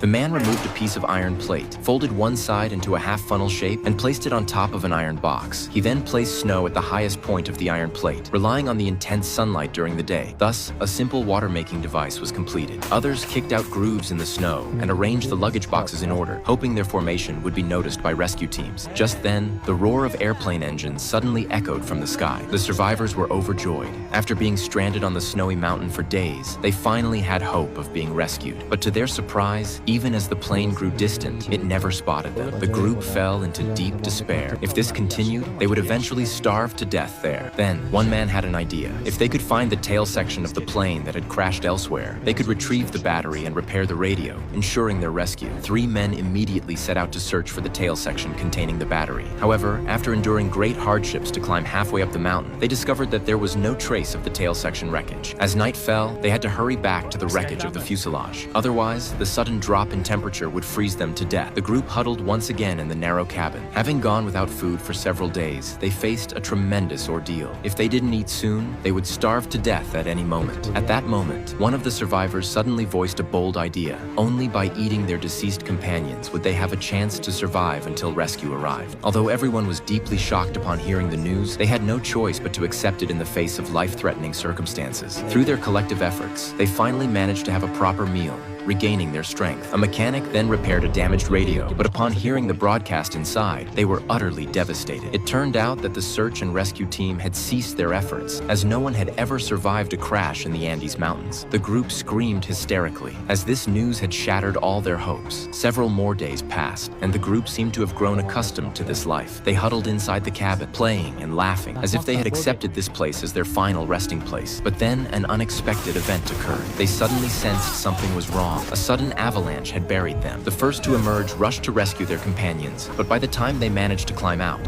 The man removed a piece of iron plate, folded one side into a half-funnel shape, and placed it on top of an iron box. He then placed snow at the highest point of the iron plate, relying on the intense sunlight during the day. Thus, a simple water-making device was completed. Others kicked out grooves in the snow and arranged the luggage boxes in order, hoping their formation would be noticed by rescue teams. Just then, the roar of airplane engines suddenly echoed from the sky. The survivors were overjoyed. After being stranded on the snowy mountain for days, they finally had hope of being rescued. But to their surprise, even as the plane grew distant, it never spotted them. The group fell into deep despair. If this continued, they would eventually starve to death there. Then, one man had an idea. If they could find the tail section of the plane that had crashed elsewhere, they could retrieve the battery and repair the radio, ensuring their rescue. 3 men immediately set out to search for the tail section containing the battery. However, after enduring great hardships to climb halfway up the mountain, they discovered that there was no trace of the tail section wreckage. As night fell, they had to hurry back to the wreckage of the fuselage. Otherwise, the sudden drop in temperature would freeze them to death. The group huddled once again in the narrow cabin. Having gone without food for several days, they faced a tremendous ordeal. If they didn't eat soon, they would starve to death at any moment. At that moment, one of the survivors suddenly voiced a bold idea. Only by eating their deceased companions would they have a chance to survive until rescue arrived. Although everyone was deeply shocked upon hearing the news, they had no choice but to accept it in the face of life-threatening circumstances. Through their collective efforts, they finally managed to have a proper meal, regaining their strength. A mechanic then repaired a damaged radio, but upon hearing the broadcast inside, they were utterly devastated. It turned out that the search and rescue team had ceased their efforts, as no one had ever survived a crash in the Andes Mountains. The group screamed hysterically, as this news had shattered all their hopes. Several more days passed, and the group seemed to have grown accustomed to this life. They huddled inside the cabin, playing and laughing, as if they had accepted this place as their final resting place. But then an unexpected event occurred. They suddenly sensed something was wrong. A sudden avalanche had buried them. The first to emerge rushed to rescue their companions, but by the time they managed to climb out,